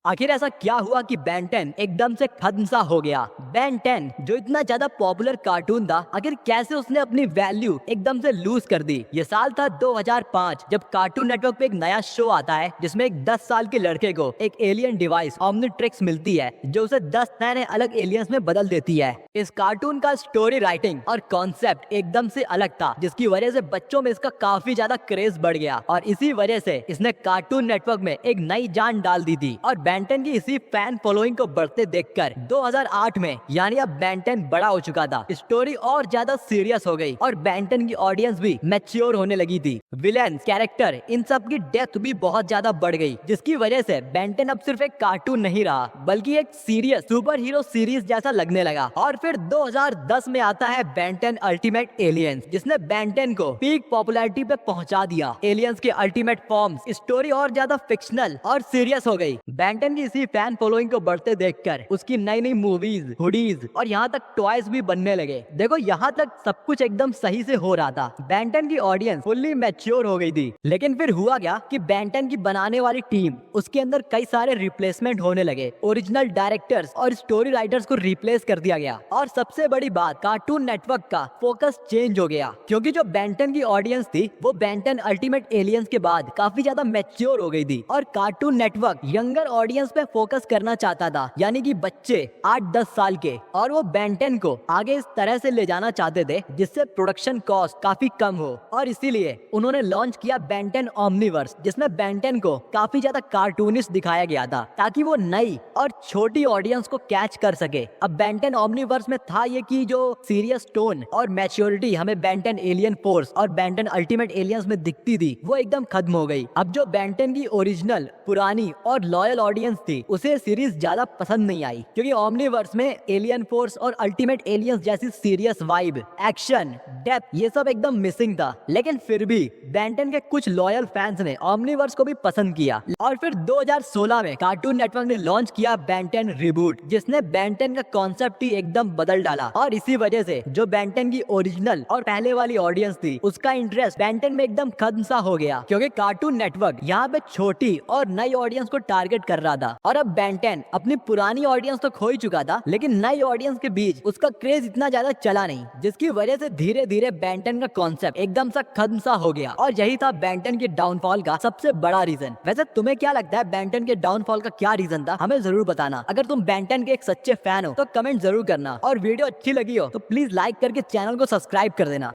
आखिर ऐसा क्या हुआ कि बेन 10 एकदम से खत्म सा हो गया। बेन 10 जो इतना ज्यादा पॉपुलर कार्टून था, आखिर कैसे उसने अपनी वैल्यू एकदम से लूज कर दी। ये साल था 2005 जब कार्टून नेटवर्क पे एक नया शो आता है जिसमें एक 10 साल के लड़के को एक एलियन डिवाइस ओमनिट्रिक्स मिलती है जो उसे 10 नए अलग एलियंस में बदल देती है। इस कार्टून का स्टोरी राइटिंग और कॉन्सेप्ट एकदम से अलग था, जिसकी वजह से बच्चों में इसका काफी ज्यादा क्रेज बढ़ गया और इसी वजह से इसने कार्टून नेटवर्क में एक नई जान डाल दी थी। और बेन 10 की इसी फैन फॉलोइंग को बढ़ते देखकर 2008 में यानी अब बेन 10 बड़ा हो चुका था, स्टोरी और ज्यादा सीरियस हो गई और बेन 10 की ऑडियंस भी मैच्योर होने लगी थी। विलेन, कैरेक्टर, इन सब की डेप्थ भी बहुत ज्यादा बढ़ गई, जिसकी वजह से बेन 10 अब सिर्फ एक कार्टून नहीं रहा बल्कि एक सीरियस सुपर हीरो सीरीज जैसा लगने लगा। और फिर 2010 में आता है बेन 10 अल्टीमेट एलियंस, जिसने बेन 10 को पीक पॉपुलैरिटी पे पहुंचा दिया। एलियंस के अल्टीमेट फॉर्म्स, स्टोरी और ज्यादा फिक्शनल और सीरियस हो गई। बेन 10 की इसी फैन फॉलोइंग को बढ़ते देखकर उसकी नई नई मूवीज, हुडीज और यहाँ तक टॉयज भी बनने लगे। देखो यहाँ तक सब कुछ एकदम सही से हो रहा था, बेन 10 की ऑडियंस फुल्ली मैच्योर हो गई थी। लेकिन फिर हुआ क्या कि बेन 10 की बनाने वाली टीम, उसके अंदर कई सारे रिप्लेसमेंट होने लगे। ओरिजिनल डायरेक्टर्स और स्टोरी राइटर्स को रिप्लेस कर दिया गया और सबसे बड़ी बात, कार्टून नेटवर्क का फोकस चेंज हो गया, क्योंकि जो बेन 10 की ऑडियंस थी वो बेन 10 अल्टीमेट एलियंस के बाद काफी ज्यादा मैच्योर हो गई थी और कार्टून नेटवर्क यंगर ऑडियंस पे फोकस करना चाहता था, यानी कि बच्चे 8-10 साल के। और वो बेन 10 को आगे इस तरह से ले जाना चाहते थे जिससे प्रोडक्शन कॉस्ट काफी कम हो, और इसीलिए उन्होंने लॉन्च किया बेन 10 ओमनीवर्स, जिसमें बेन 10 को काफी ज्यादा कार्टूनिस्ट दिखाया गया था ताकि वो नई और छोटी ऑडियंस को कैच कर सके। अब बेन 10 ओमनीवर्स में था ये कि जो सीरियस टोन और मैच्योरिटी हमें बेन 10 एलियन फोर्स और बेन 10 अल्टीमेट एलियंस में दिखती थी वो एकदम खत्म हो गई। अब जो बेन 10 की ओरिजिनल पुरानी और लॉयल ऑडियंस थी उसे सीरीज ज्यादा पसंद नहीं आई, क्योंकि ओमनीवर्स में एलियन फोर्स और अल्टीमेट एलियंस जैसी सीरियस वाइब, एक्शन, डेप्थ ये सब एकदम मिसिंग था। लेकिन फिर भी बेन 10 के कुछ लॉयल फैंस ने ओमनीवर्स को भी पसंद किया और फिर 2016 में कार्टून नेटवर्क ने लॉन्च किया बेन 10 रिबूट, जिसने बेन 10 का कॉन्सेप्ट ही एकदम बदल डाला। और इसी वजह से जो बेन 10 की ओरिजिनल और पहले वाली ऑडियंस थी उसका इंटरेस्ट बेन 10 में एकदम खत्म सा हो गया, क्योंकि कार्टून नेटवर्क यहाँ पे छोटी और नई ऑडियंस को टारगेट कर रहा था। और अब बेन 10 अपनी पुरानी ऑडियंस तो खो ही चुका था, लेकिन नई ऑडियंस के बीच उसका क्रेज इतना ज्यादा चला नहीं, जिसकी वजह से धीरे धीरे बेन 10 का कॉन्सेप्ट एकदम सा खत्म सा हो गया। और यही था बेन 10 के डाउनफॉल का सबसे बड़ा रीजन। वैसे तुम्हें क्या लगता है बेन 10 के डाउनफॉल का क्या रीजन था? हमें जरूर बताना। अगर तुम बेन 10 के एक सच्चे फैन हो तो कमेंट जरूर करना, और वीडियो अच्छी लगी हो तो प्लीज लाइक करके चैनल को सब्सक्राइब कर देना।